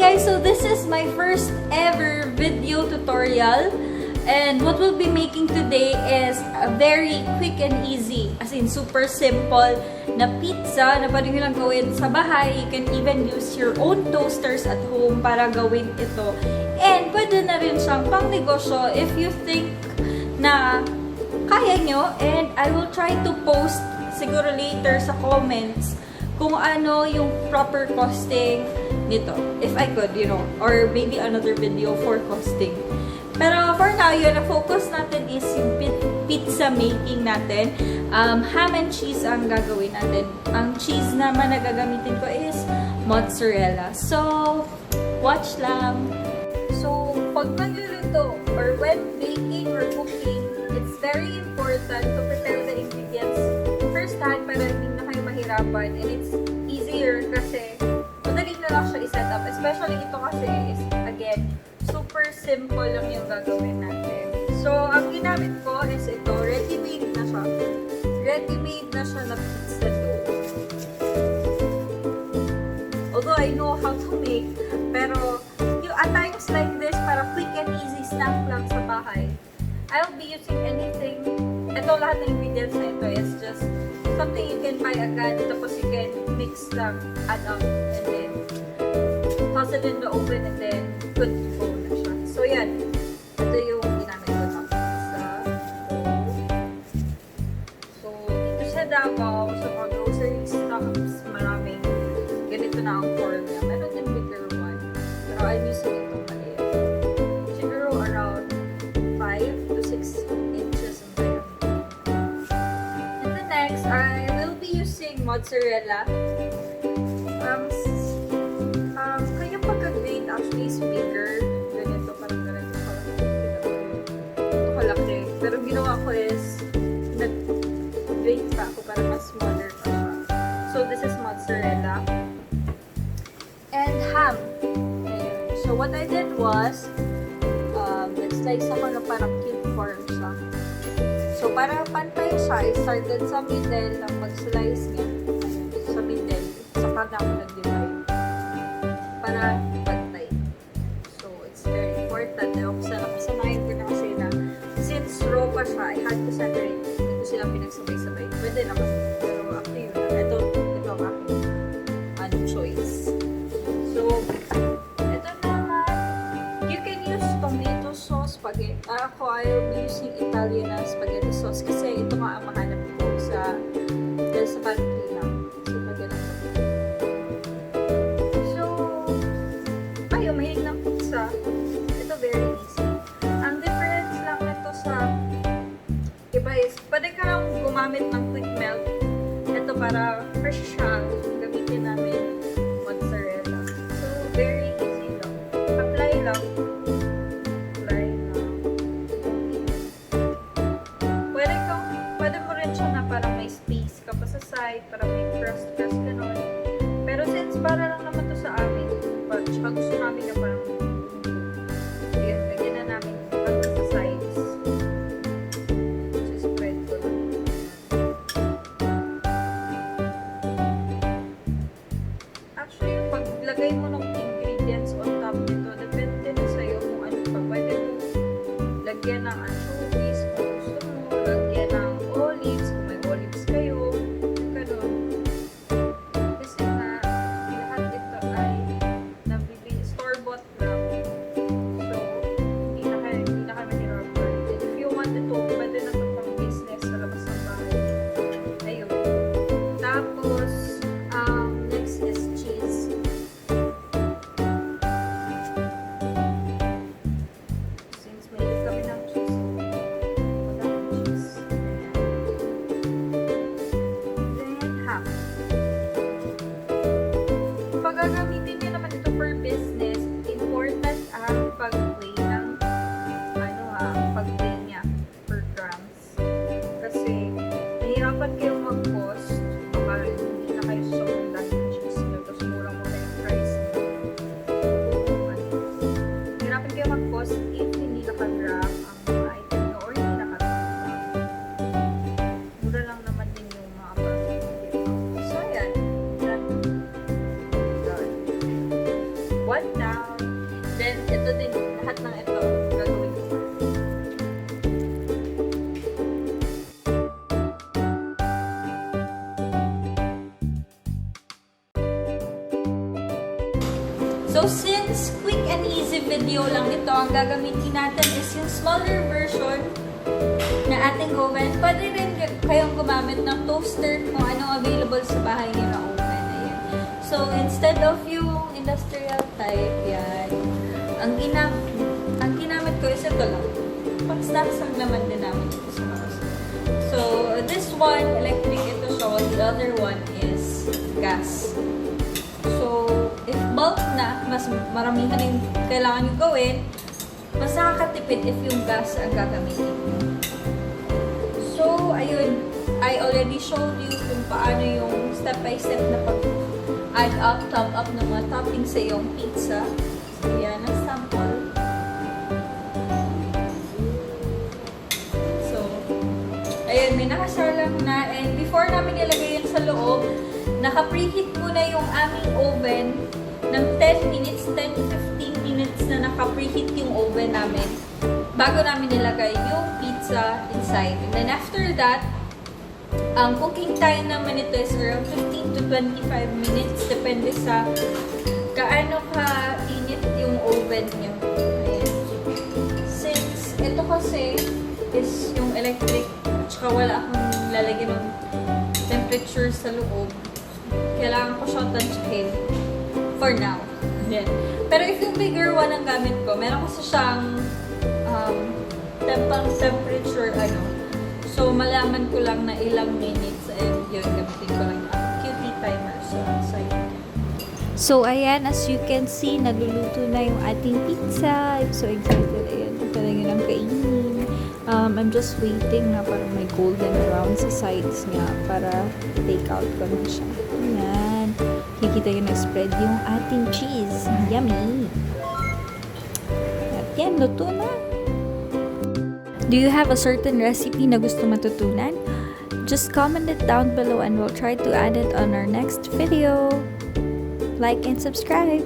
guys, so this is my first ever video tutorial, and what we'll be making today is a very quick and easy, as in super simple na pizza na pwede nyo lang gawin sa bahay. You can even use your own toasters at home para gawin ito. And pwede na rin siyang pang negosyo if you think na kaya nyo, and I will try to post siguro later sa comments kung ano yung proper costing nito. If I could, you know, or maybe another video for costing. Pero for now, yun, na-focus natin is yung pizza making natin. Ham and cheese ang gagawin natin. Ang cheese naman na gagamitin ko is mozzarella. So, watch lang. So, pag magluluto or when baking or cooking, it's very important to prepare the ingredients first hand para hindi na kayo mahirapan, and it's easier kasi madali na lang siya i-set up. Especially ito kasi is, again, super simple lang yung gagawin natin. So, ang ginamit ko is ito, ready-made na siya. Ready-made na siya na pizza dough. Although I know how to make, pero yung at times like this, para quick and easy snack lang sa bahay, I'll be using anything. Ito, lahat ng ingredients na ito is just something you can buy agad, tapos you can mix lang, add up, and then toss it in the oven, and then good to go na siya. So, yan. Ito yung ginamit ko na pizza. So, dito sa Davao, sa mga grocery stocks, maraming ganito na ang formula. Meron din bigger one. Pero I'm using ito maliit. Siguro around 5 to 6 inches ang diameter. And then next, I will be using mozzarella. Kanyang pagka-grate actually is bigger. Ganito, parang ganito kalaki. Ito kalaki. Pero ginawa ko is nag-grate pa ako para mas smaller pa siya. So, this is mozzarella. And ham. Ayan. So, what I did was slice ako na parang cube form siya. So, para pantay siya, I started sa middle ng mag-slice niya. Sa middle. Saka na ako nag-divide. Para pantay. So, it's very important. Kasanayan ko na kasi na since raw pa siya, I had to separate. Hindi ko sila pinagsabay-sabay. Pwede naman. Pero after yun, ito ang aking choice. So, spaghetti. Ako, I'll be using Italian na spaghetti sauce kasi ito nga ang mahanap ko dahil sa pantry lang. So, lagyan ako. So, ayaw, mahilig ng pizza. Ito, very easy. Ang difference lang nito sa iba is, pwede ka lang gumamit ng quick melt. Ito para fresh siya. Gamitin namin mozzarella. So, very easy lang. Apply lang. Para may crust, gano'n. Pero since para lang naman to sa amin, tsaka gusto namin na parang yun, lagyan na namin hanggang sa sides. So, spread ko lang. Actually, yung paglagay mo ng ingredients on top nito, depende na sa'yo kung ano pa. Pwede mo lagyan ng anchovies kung gusto mo, lagyan ng olives kung may olives kayo. Gagamitin niyo naman ito for business, important ang pag-weigh ng pag-weigh niya per grams. Kasi nahirapan kayong mag-cost, baka hindi na kayo sobrang dahil ng cheese niyo, tapos murang muna yung price niyo. Nahirapan kayo mag-cost if hindi naka-gram ang mga item niyo or hindi naka-gram. Mura lang naman din yung mga pag-weigh. So, ayan. What now? So, since quick and easy video lang ito, ang gagamitin natin is yung smaller version na ating oven. Pwede rin kayong gumamit ng toaster kung anong available sa bahay niyo na oven. Ayan. So, instead of yung industrial type, yan. Ang ginamit ko is ito lang. Pag-snacks lang naman din namin ito sa house. So, this one, electric ito siya. The other one is gas. So, if bulk na, mas maramihan yung kailangan nyo gawin, mas nakakatipid if yung gas ang gagamitin. So, ayun. I already showed you kung paano yung step-by-step na pag-add up, top up ng mga toppings sa iyong pizza. So, yan ang sample. So, ayun, may nakasalang na. And before namin ilagay yun sa loob, naka-preheat muna yung aming oven ng 10 minutes, 10 to 15 minutes na naka-preheat yung oven namin bago namin nilagay yung pizza inside. And then after that, ang cooking time naman ito is around 15 to 25 minutes. Depende sa kaano ka-init yung oven nyo. Ayan. Since ito kasi is yung electric, at saka wala akong lalagyan ng temperature sa loob, kailangan ko siya tansyahin for now. Ayan. Pero if yung bigger one ang gamit ko, meron kasi siyang temperature So, malaman ko lang na ilang minutes and yun, gamitin ko lang yung QT timer sa side. So, ayan, as you can see, nagluluto na yung ating pizza. I'm so excited. Ayan, talaga nang kainin. I'm just waiting na para may golden brown sa sides niya para take out ko na siya. Ayan. Kikita yung nag-spread yung ating cheese. Yummy! At yan, luto na. Do you have a certain recipe na gusto matutunan? Just comment it down below and we'll try to add it on our next video. Like and subscribe!